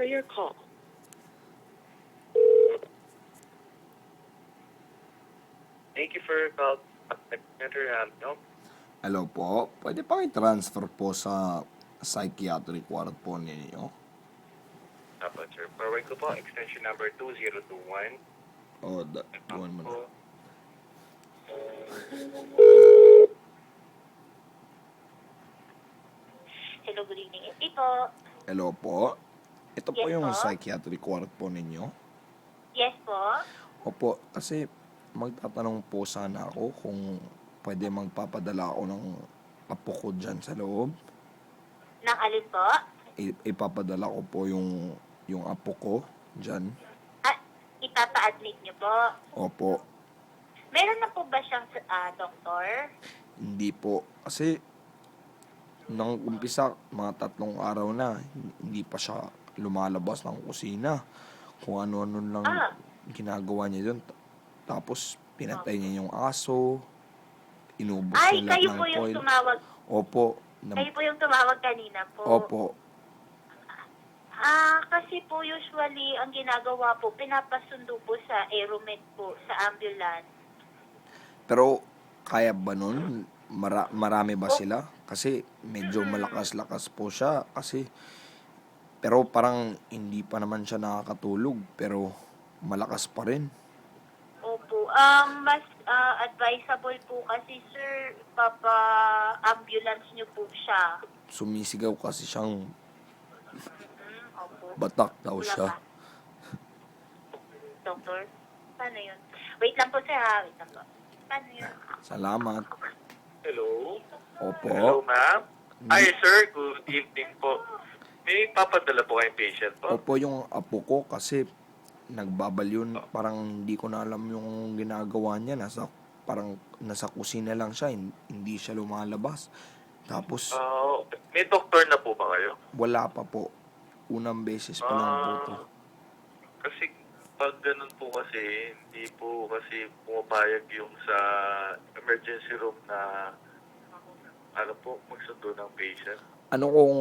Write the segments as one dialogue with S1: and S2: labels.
S1: transfer your call.
S2: Thank you for your call. No?
S3: Hello po, pwede pa i-transfer po sa psychiatric ward po ninyo?
S2: Dapat, sir. Forward ko po, extension number 2021.
S3: O, tuwan mo na.
S4: Hello, good evening. Hindi po.
S3: Hello po, ito po
S4: Yes
S3: yung
S4: po.
S3: psychiatric ward po ninyo?
S4: Yes po.
S3: Opo, kasi magtatanong po sana ako kung pwede magpapadala ako ng apo ko dyan sa loob.
S4: Nang alin po?
S3: Ipapadala ko po yung apo ko dyan.
S4: Ah, ipapa-admit niyo po.
S3: Opo,
S4: Meron na po ba siyang doktor?
S3: hindi po. Kasi nang umpisa, mga 3 araw na, hindi pa siya lumalabas ng kusina. Kung ano-ano lang ginagawa niya doon. Tapos, pinatay niya yung aso. Inubos
S4: Ay,
S3: niya lahat
S4: kayo
S3: ng
S4: po yung
S3: foil.
S4: tumawag.
S3: Opo.
S4: Kayo po yung tumawag kanina po.
S3: Opo.
S4: Kasi po usually ang ginagawa po, pinapasundo po sa Aeromed po, sa ambulance.
S3: Pero, kaya ba nun? Marami ba sila? Kasi, medyo malakas-lakas po siya. Pero parang hindi pa naman siya nakakatulog. Pero, malakas pa rin.
S4: Opo. Mas advisable po kasi, sir, papa-ambulance niyo po siya.
S3: Sumisigaw kasi siyang
S4: Opo.
S3: batak daw
S4: Wala
S3: siya.
S4: pa. Doktor? Paano yun? Wait lang po, sir, ha? Wait lang po. Paano yun?
S3: Salamat.
S2: Hello?
S3: Opo.
S2: Hello, ma'am? Hi, sir. Good evening po. May papadala po kayong patient po?
S3: Opo, yung apo ko kasi nagbabalyon. Parang hindi ko na alam yung ginagawa niya. Parang nasa kusina lang siya. Hindi siya lumalabas. Tapos,
S2: May doktor na po ba kayo?
S3: wala pa po. Unang beses pa lang po to.
S2: Kasi pag ganun po kasi, hindi po kasi pumapayag yung sa emergency room na magsundo ng patient.
S3: Ano kung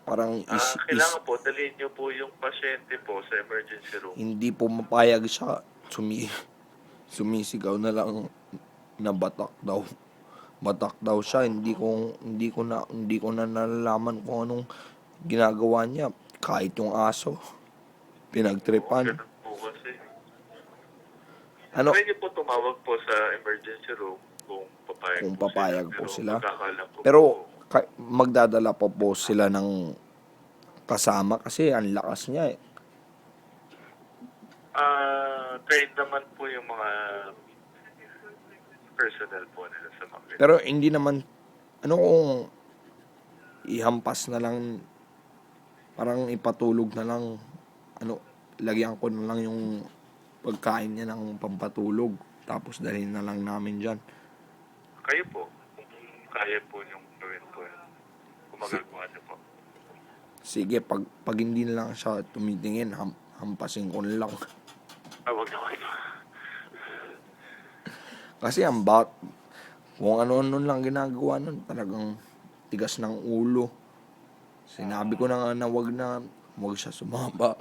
S3: parang
S2: Kailangan po, dalhin niyo po yung pasyente po sa emergency room.
S3: hindi po mapayag siya. Sumisigaw na lang na batak daw. Batak daw siya. Hindi ko na nalalaman kung anong ginagawa niya. Kahit yung aso. Pinagtripan.
S2: Ganun po kasi.
S3: Ano?
S2: Pwede po tumawag po sa emergency room kung papayag
S3: po
S2: Pero
S3: sila.
S2: magkakalam po
S3: Pero
S2: po.
S3: magdadala pa po sila ng kasama kasi ang lakas niya eh.
S2: Trained naman po yung mga personnel po nila sa mga.
S3: Pero hindi naman, ano kung ihampas na lang, parang ipatulog na lang, lagyan ko na lang yung pagkain niya ng pampatulog. Tapos dalhin na lang namin dyan.
S2: Kayo po, kung kaya po yung gawin po yun. Kung magagawa niyo po.
S3: Sige, pag hindi na lang siya tumitingin, hampasin ko na lang.
S2: Wag na kayo.
S3: Kasi kung ano-ano lang ginagawa nun, talagang tigas ng ulo. Sinabi ko na nga na wag siya sumaba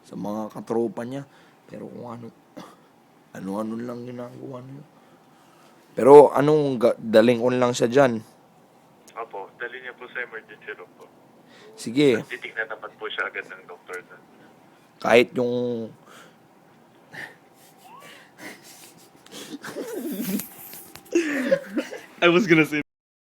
S3: sa mga katropa niya. Pero kung ano-ano lang ginagawa niya. Pero daling on lang siya dyan.
S2: Opo, dali niya po sa emergency room po.
S3: Sige,
S2: Titignan naman po siya agad ng doktor na.
S3: kahit yung
S5: I was gonna say